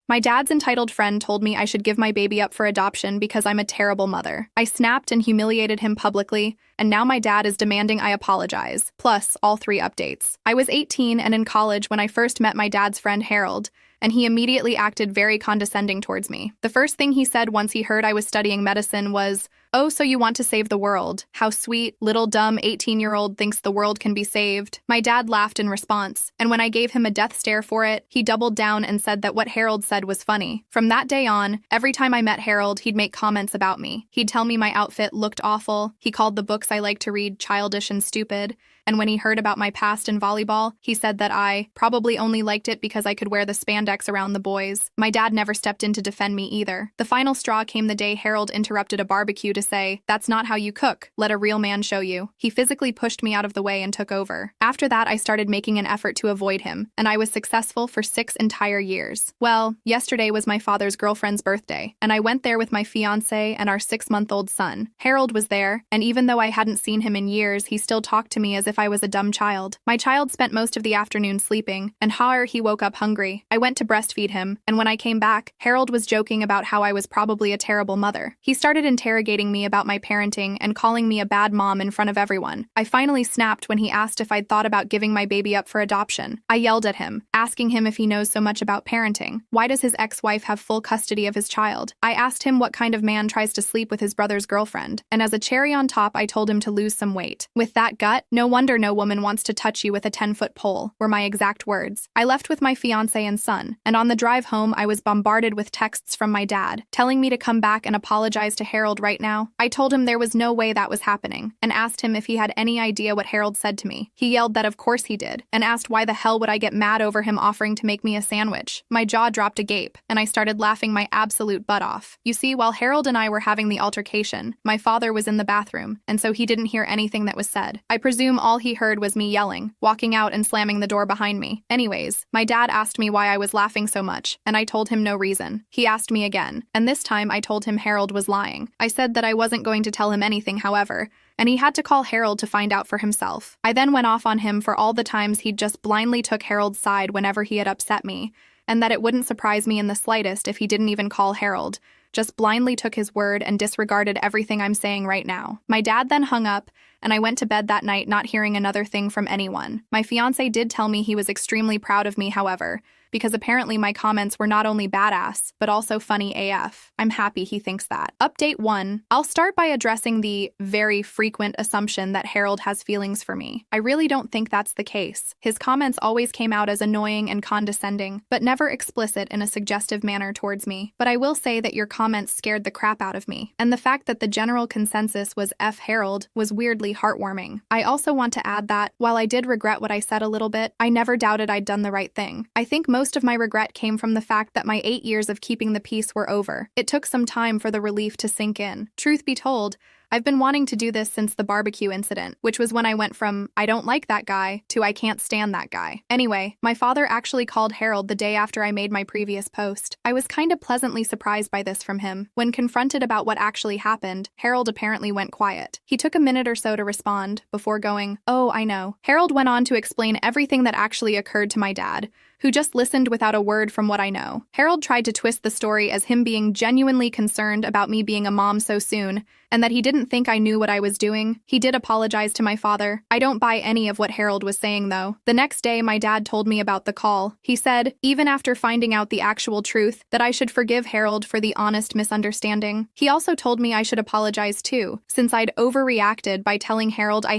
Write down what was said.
My dad's entitled friend told me I should give my baby up for adoption because I'm a terrible mother. I snapped and humiliated him publicly, and now my dad is demanding I apologize, plus all 3 updates. I was 18 and in college when I first met my dad's friend Harold, and he immediately acted very condescending towards me. The first thing he said once he heard I was studying medicine was, "Oh, so you want to save the world? How sweet, little dumb 18-year-old thinks the world can be saved." My dad laughed in response, and when I gave him a death stare for it, he doubled down and said that what Harold said was funny. From that day on, every time I met Harold, he'd make comments about me. He'd tell me my outfit looked awful, he called the books I like to read childish and stupid, and when he heard about my past in volleyball, he said that I probably only liked it because I could wear the spandex around the boys. My dad never stepped in to defend me either. The final straw came the day Harold interrupted a barbecue to say, "That's not how you cook. Let a real man show you." He physically pushed me out of the way and took over. After that, I started making an effort to avoid him, and I was successful for 6 entire years. Well, yesterday was my father's girlfriend's birthday, and I went there with my fiancé and our 6-month-old son. Harold was there, and even though I hadn't seen him in years, he still talked to me as if I was a dumb child. My child spent most of the afternoon sleeping, and he woke up hungry. I went to breastfeed him, and when I came back, Harold was joking about how I was probably a terrible mother. He started interrogating me about my parenting and calling me a bad mom in front of everyone. I finally snapped when he asked if I'd thought about giving my baby up for adoption. I yelled at him, asking him if he knows so much about parenting. Why does his ex-wife have full custody of his child? I asked him what kind of man tries to sleep with his brother's girlfriend, and as a cherry on top, I told him to lose some weight. "With that gut, no wonder no woman wants to touch you with a 10-foot pole," were my exact words. I left with my fiancé and son, and on the drive home, I was bombarded with texts from my dad, telling me to come back and apologize to Harold right now. I told him there was no way that was happening, and asked him if he had any idea what Harold said to me. He yelled that of course he did, and asked why the hell would I get mad over him offering to make me a sandwich. My jaw dropped agape, and I started laughing my absolute butt off. You see, while Harold and I were having the altercation, my father was in the bathroom, and so he didn't hear anything that was said. I presume all he heard was me yelling, walking out and slamming the door behind me. Anyways, my dad asked me why I was laughing so much, and I told him no reason. He asked me again, and this time I told him Harold was lying. I said that I wasn't going to tell him anything, however, and he had to call Harold to find out for himself. I then went off on him for all the times he'd just blindly took Harold's side whenever he had upset me, and that it wouldn't surprise me in the slightest if he didn't even call Harold, just blindly took his word and disregarded everything I'm saying right now. My dad then hung up, and I went to bed that night not hearing another thing from anyone. My fiancé did tell me he was extremely proud of me, however, because apparently my comments were not only badass, but also funny AF. I'm happy he thinks that. Update 1. I'll start by addressing the very frequent assumption that Harold has feelings for me. I really don't think that's the case. His comments always came out as annoying and condescending, but never explicit in a suggestive manner towards me. But I will say that your comments scared the crap out of me, and the fact that the general consensus was F Harold was weirdly heartwarming. I also want to add that, while I did regret what I said a little bit, I never doubted I'd done the right thing. I think most of my regret came from the fact that my 8 years of keeping the peace were over. It took some time for the relief to sink in. Truth be told, I've been wanting to do this since the barbecue incident, which was when I went from "I don't like that guy" to "I can't stand that guy." Anyway, my father actually called Harold the day after I made my previous post. I was kind of pleasantly surprised by this from him. When confronted about what actually happened, Harold apparently went quiet. He took a minute or so to respond, before going, "Oh, I know." Harold went on to explain everything that actually occurred to my dad, who just listened without a word from what I know. Harold tried to twist the story as him being genuinely concerned about me being a mom so soon, and that he didn't think I knew what I was doing. He did apologize to my father. I don't buy any of what Harold was saying, though. The next day, my dad told me about the call. He said, even after finding out the actual truth, that I should forgive Harold for the honest misunderstanding. He also told me I should apologize too, since I'd overreacted by telling Harold I